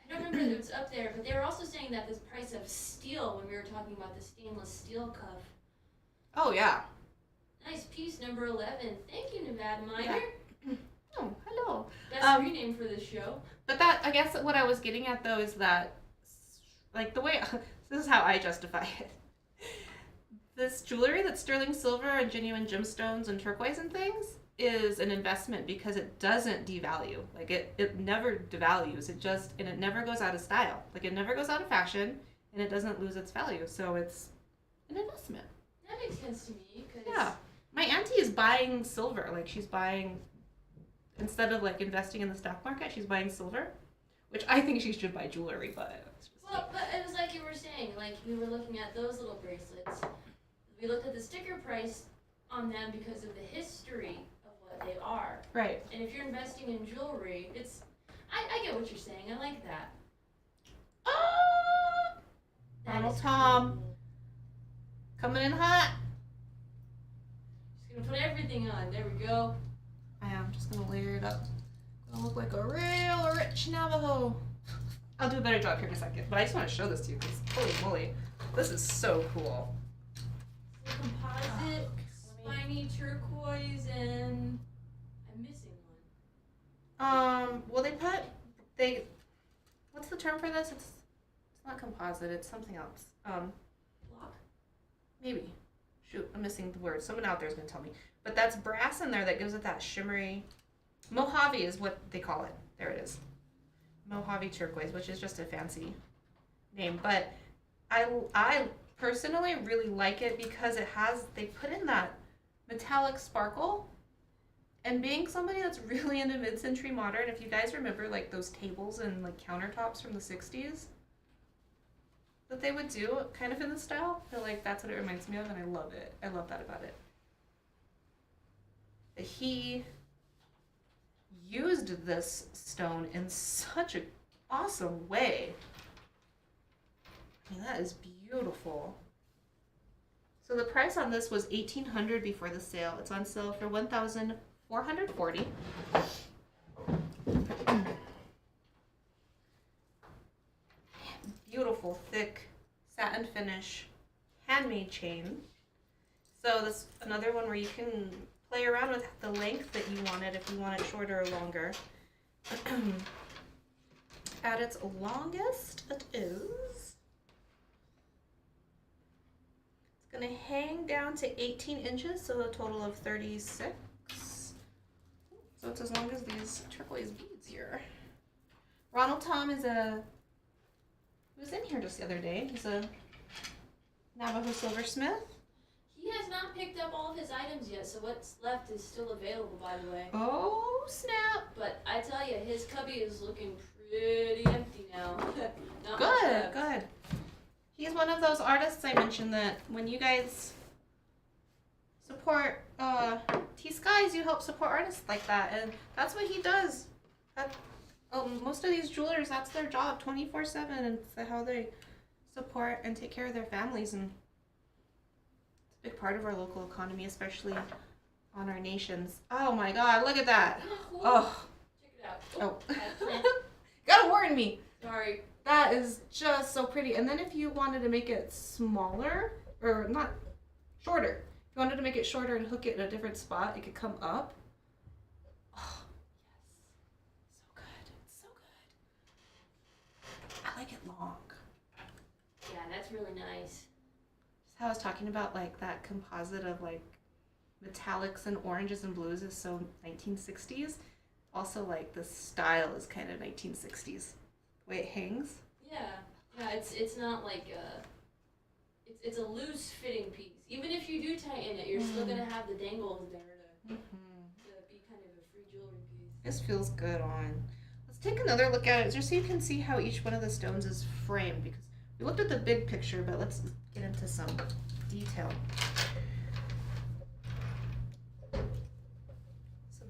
I don't remember if it was up there, but they were also saying that the price of steel when we were talking about the stainless steel cuff. Oh, yeah. Nice piece, number 11. Thank you, Nevada Miner. Oh, hello. Best rename for this show. But that, I guess what I was getting at, though, is that, like, the way, this is how I justify it. This jewelry that's sterling silver and genuine gemstones and turquoise and things is an investment because it doesn't devalue. Like, it never devalues. And it never goes out of style. Like, it never goes out of fashion, and it doesn't lose its value. So it's an investment. That makes sense to me. Cause Yeah. My auntie is buying silver. Like, she's buying, instead of, like, investing in the stock market, she's buying silver, which I think she should buy jewelry, but it's just Well, but it was like you were saying, like we were looking at those little bracelets. We looked at the sticker price on them because of the history of what they are. right. And if you're investing in jewelry, I get what you're saying. I like that. Ronald Tom. Coming in hot. Just gonna put everything on. There we go. I am just gonna layer it up. Gonna look like a real rich Navajo. I'll do a better job here in a second, but I just want to show this to you because holy moly, this is so cool. Composite, spiny turquoise, and I'm missing one. Well, what's the term for this? It's not composite. It's something else. Block. Maybe. Shoot, I'm missing the word. Someone out there is gonna tell me. But that's brass in there that gives it that shimmery. Mojave is what they call it. There it is. Mojave Turquoise, which is just a fancy name. But I personally really like it because they put in that metallic sparkle. And being somebody that's really into mid-century modern, if you guys remember like those tables and like countertops from the 60s that they would do kind of in the style, I feel like that's what it reminds me of, and I love it. I love that about it. He used this stone in such an awesome way. I mean, that is beautiful. So the price on this was $1,800 before the sale. It's on sale for $1,440. Beautiful, thick satin finish, handmade chain. So this another one where you can play around with the length that you want it if you want it shorter or longer. At its longest, it is. It's gonna hang down to 18 inches, so a total of 36. So it's as long as these turquoise beads here. Ronald Tom he was in here just the other day. He's a Navajo silversmith. He has not picked up all of his items yet, so what's left is still available, by the way. Oh, snap. But I tell you, his cubby is looking pretty empty now. Not much Good, left. good. He's one of those artists I mentioned that when you guys support T.Skies, you help support artists like that, and that's what he does. Most of these jewelers, that's their job, 24/7, and it's how they support and take care of their families, and it's a big part of our local economy, especially on our nations. Oh my God, look at that! Isn't that cool? Oh, Check it out. oh, gotta warn me. Sorry. That is just so pretty. And then if you wanted to make it smaller, or not shorter, if you wanted to make it shorter and hook it in a different spot, it could come up. Oh, yes. So good. It's so good. I like it long. Yeah, that's really nice. Just how I was talking about, like, that composite of, like, metallics and oranges and blues is so 1960s. Also, like, the style is kind of 1960s. The way it hangs. Yeah, it's not like it's a loose fitting piece. Even if you do tighten it, you're still gonna have the dangles there to be kind of a free jewelry piece. This feels good on. Let's take another look at it just so you can see how each one of the stones is framed, because we looked at the big picture, but let's get into some detail. So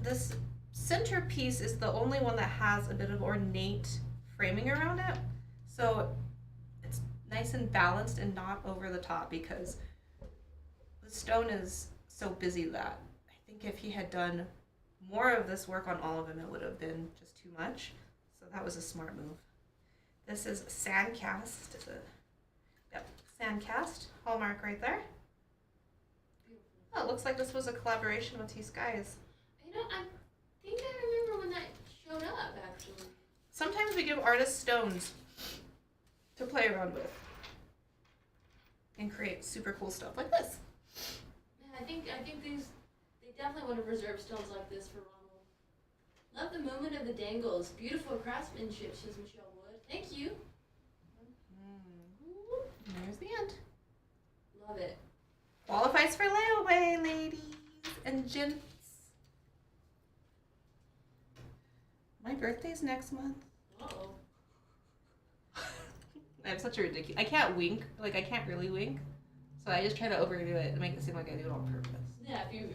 this centerpiece is the only one that has a bit of ornate framing around it. So it's nice and balanced and not over the top, because the stone is so busy that I think if he had done more of this work on all of them, it would have been just too much. So that was a smart move. This is sandcast. Yep, sandcast. Hallmark right there. Oh, it looks like this was a collaboration with T.Skies. You know, I think I remember when that showed up, actually. Sometimes we give artists stones to play around with and create super cool stuff like this. Yeah, I think they definitely would have reserved stones like this for Ronald. Love the movement of the dangles. Beautiful craftsmanship, says Michelle Wood. Thank you. And there's the end. Love it. Qualifies for layaway, ladies and gents. My birthday's next month. Uh-oh. I have such a ridiculous... I can't wink. Like, I can't really wink. So I just try to overdo it and make it seem like I do it on purpose. Yeah, if you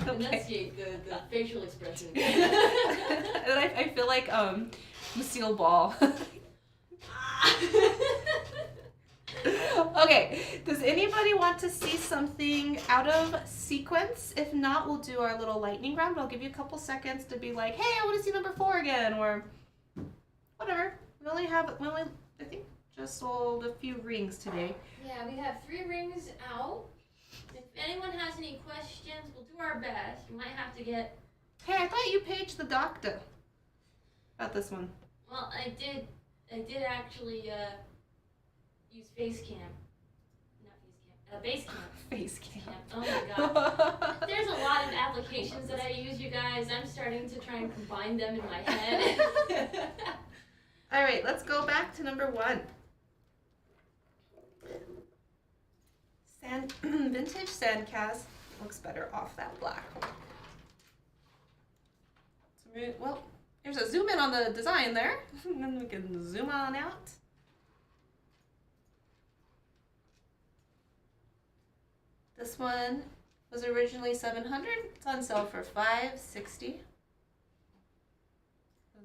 Okay. enunciate the facial expression. And I feel like Lucille Ball. Okay, does anybody want to see something out of sequence? If not, we'll do our little lightning round. I'll give you a couple seconds to be like, hey, I want to see number 4 again, or whatever. We only, I think, just sold a few rings today. Yeah, we have 3 rings out. If anyone has any questions, we'll do our best. You might have to get... Hey, I thought you paged the doctor about this one. Well, I did actually use Basecamp. Not Basecamp. Basecamp. Oh my god. There's a lot of applications that I use, you guys. I'm starting to try and combine them in my head. All right, let's go back to number 1. Vintage Sandcast looks better off that black. Well, there's a zoom in on the design there, and then we can zoom on out. This one was originally $700. It's on sale for $560.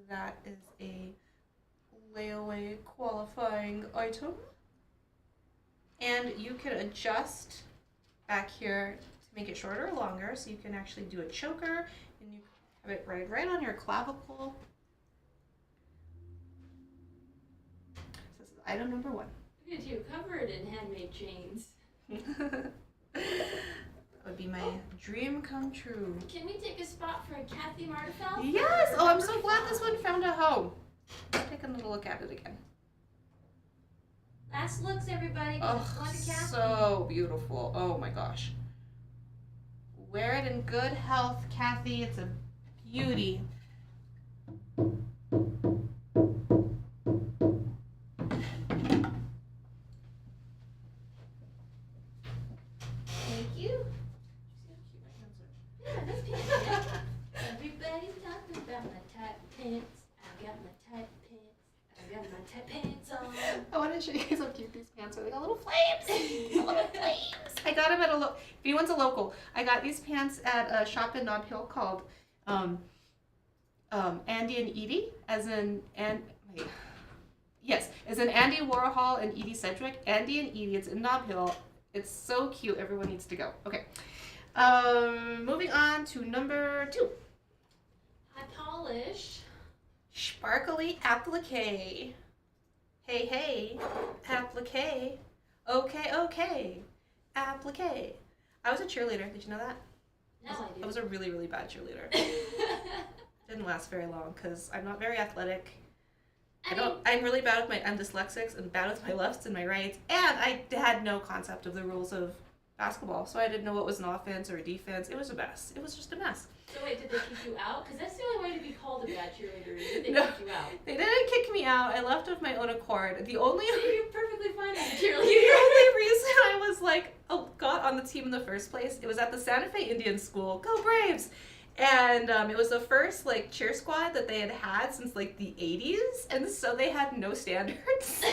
That is a layaway qualifying item. And you can adjust back here to make it shorter or longer, so you can actually do a choker, and you have it right on your clavicle. So this is item number 1. Look at you, covered in handmade chains. That would be my dream come true. Can we take a spot for a Kathy Martefeld? Yes! Oh, I'm so glad this one found a home. Let's take a little look at it again. Last looks, everybody. Oh, so beautiful. Oh my gosh. Wear it in good health, Kathy. It's a beauty. Thank you. Yeah, that's pink. Everybody's talking about my tight pants. I got my tight pants. I got my tight pants on. I want to show you guys how cute these pants are. They got little flames. Little flames. I got them at if anyone's a local, I got these pants at a shop in Nob Hill called Andy and Edie, as in Andy Warhol and Edie Sedgwick. Andy and Edie. It's in Nob Hill. It's so cute. Everyone needs to go. Okay. Moving on to number 2. High polish. Sparkly applique. Hey, applique. Okay, applique. I was a cheerleader. Did you know that? No, I do. I was a really, really bad cheerleader. Didn't last very long because I'm not very athletic. I'm really bad with I'm dyslexic and bad with my lefts and my rights, and I had no concept of the rules of basketball, so I didn't know what was an offense or a defense. It was a mess. It was just a mess. So wait, did they kick you out? Because that's the only way to be called a bad cheerleader. Did they No, kick you out? They didn't kick me out. I left of my own accord. The only So you're perfectly fine as a the cheerleader. only reason I was got on the team in the first place, it was at the Santa Fe Indian School. Go Braves! And it was the first cheer squad that they had since the 80s, and so they had no standards. And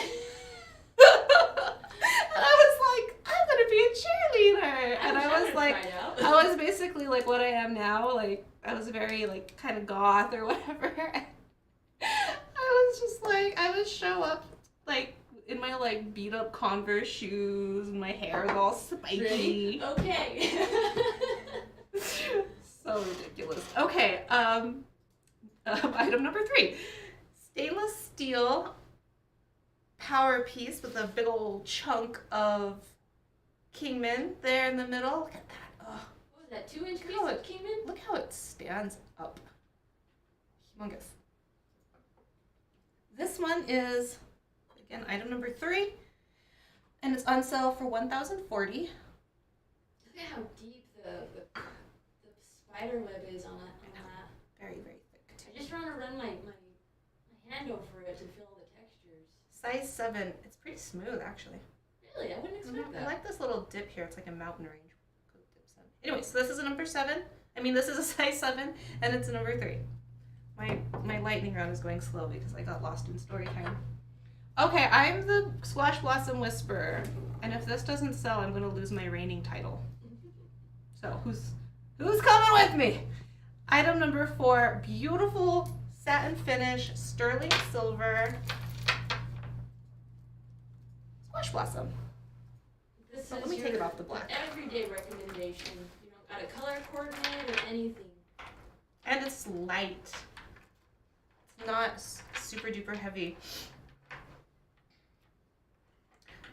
I was like, I'm gonna be a cheerleader, and I was basically what I am now. I was very kind of goth or whatever. I was just I would show up in my beat up Converse shoes, and my hair is all spiky. Ready? Okay. So ridiculous. Okay, item number 3. Stainless steel power piece with a big old chunk of Kingman there in the middle. Look at that. Oh, What was that, 2-inch piece of Kingman? look how it stands up. Humongous. This one is, again, item number 3, and it's on sale for $1,040. Look at how deep the spider web is on that. Very, very thick. I just want to run my hand over it to feel the textures. Size 7. It's pretty smooth, actually. Really? I wouldn't expect that. I like this little dip here. It's like a mountain range. Anyway, so this is a number 7. This is a size 7, and it's a number 3. My lightning round is going slow because I got lost in story time. Okay, I'm the Squash Blossom Whisperer, and if this doesn't sell, I'm going to lose my reigning title. So who's coming with me? Item number 4, beautiful satin finish, sterling silver, Squash Blossom. This So is let me take it off the black. Everyday recommendation. You don't got a color coordinate or anything. And it's light. It's not super duper heavy.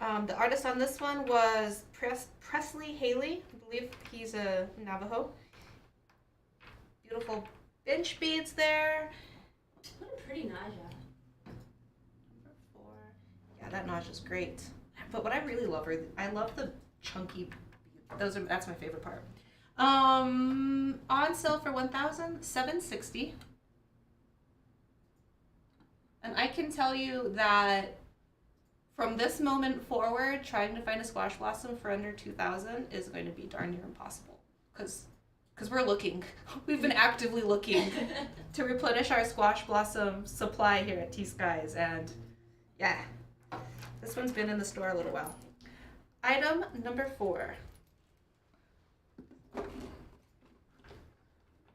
The artist on this one was Presley Haley. I believe he's a Navajo. Beautiful bench beads there. What a pretty naja. Number 4. Yeah, that naja is great. But what I really love I love the chunky. That's my favorite part. On sale for $1,760. And I can tell you that from this moment forward, trying to find a squash blossom for under $2,000 is going to be darn near impossible. Because we're looking. We've been actively looking to replenish our squash blossom supply here at T.Skies. And yeah, this one's been in the store a little while. Item number 4.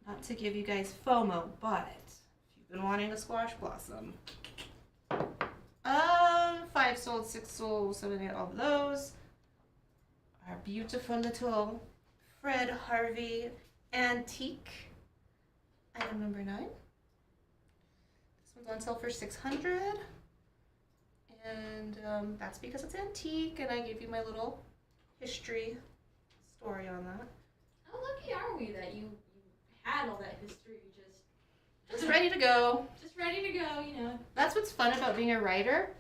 Not to give you guys FOMO, but if you've been wanting a squash blossom, 5 sold, 6 sold, 7, 8, all of those. Our beautiful little Fred Harvey antique. Item number 9. This one's on sale for $600. And that's because it's antique, and I gave you my little history story on that. How lucky are we that you had all that history Just ready to go. Just ready to go, you know. That's what's fun about being a writer,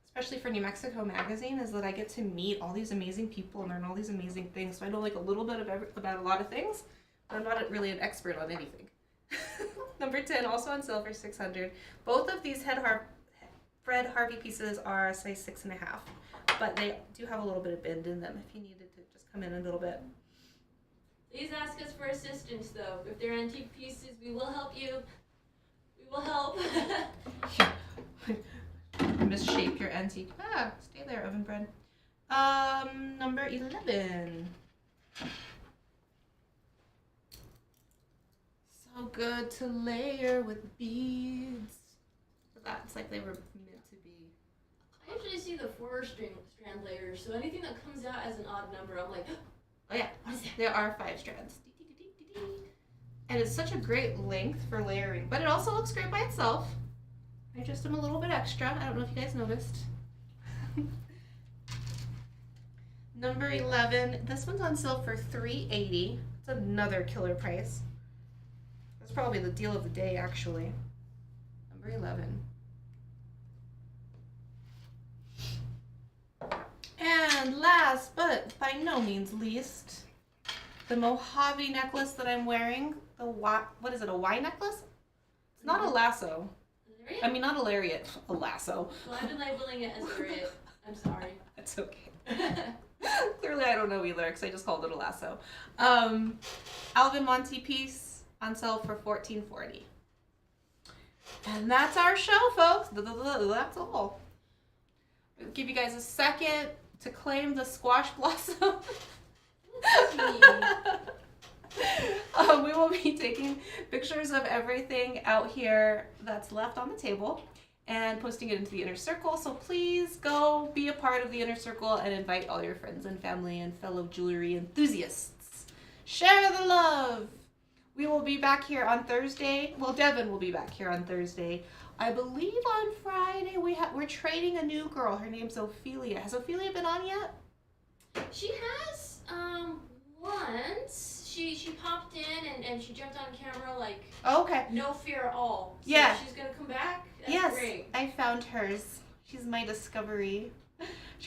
especially for New Mexico Magazine, is that I get to meet all these amazing people and learn all these amazing things. So I know like a little bit about a lot of things, but I'm not really an expert on anything. Number 10, also on sale for $600. Both of these Fred Harvey pieces are size 6.5, but they do have a little bit of bend in them if you needed to just come in a little bit. Please ask us for assistance, though. If they're antique pieces, we will help you. We will help. Misshape your antique. Stay there, oven bread. Number 11. So good to layer with beads. That's like they were meant to be. I usually see the 4-strand layers, so anything that comes out as an odd number, I'm like, oh yeah, what is that? There are 5 strands. And it's such a great length for layering, but it also looks great by itself. I just am a little bit extra. I don't know if you guys noticed. Number 11. This one's on sale for $380. It's another killer price. That's probably the deal of the day, actually. Number 11. And last, but by no means least, the Mojave necklace that I'm wearing. What is it, a Y necklace? It's not a lasso. I mean, not a lariat, a lasso. Well, I've been labeling it as a lariat. I'm sorry. That's okay. Clearly I don't know either, because I just called it a lasso. Alvin Monte piece on sale for $14.40. And that's our show, folks. That's all. I'll give you guys a second to claim the squash blossom. We will be taking pictures of everything out here that's left on the table and posting it into the inner circle. So please go be a part of the inner circle and invite all your friends and family and fellow jewelry enthusiasts. Share the love. We will be back here on Thursday. Well, Devin will be back here on Thursday. I believe on Friday we're trading a new girl. Her name's Ophelia. Has Ophelia been on yet? She has once. She popped in and she jumped on camera like okay. No fear at all. So yeah. She's gonna come back. That's yes, great. I found hers. She's my discovery.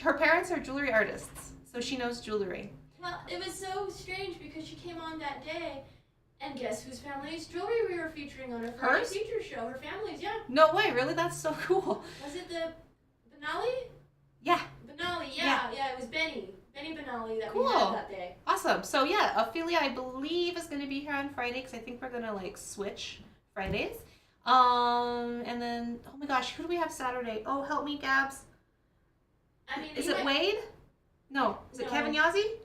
Her parents are jewelry artists, so she knows jewelry. Well, it was so strange because she came on that day, and guess whose family's jewelry we were featuring on her Friday feature show? Her family's, yeah. No way, really? That's so cool. Was it the Benali? Yeah. Benali, yeah, it was Benny Benali that cool. we had that day. Awesome. So yeah, Ophelia, I believe, is going to be here on Friday because I think we're going to like switch Fridays. And then, oh my gosh, who do we have Saturday? Oh, help me, Gabs. I mean, is it Wade? No. Is it Kevin Yazzie?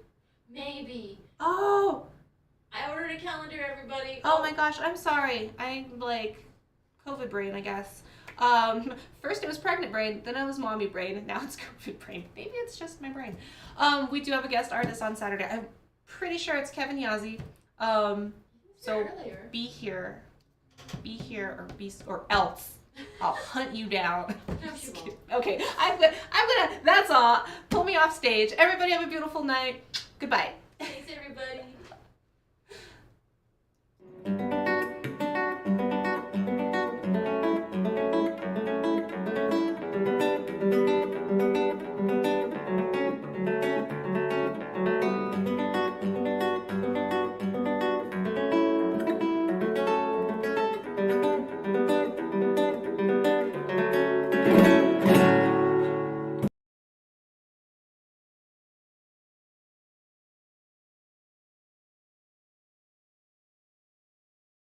Maybe. Oh. I ordered a calendar, everybody. Oh my gosh, I'm sorry. I'm like COVID brain, I guess. First it was pregnant brain, then it was mommy brain, and now it's COVID brain. Maybe it's just my brain. We do have a guest artist on Saturday. I'm pretty sure it's Kevin Yazzie. So be here or else I'll hunt you down. Okay, I'm gonna. That's all. Pull me off stage. Everybody have a beautiful night. Goodbye. Thanks, everybody.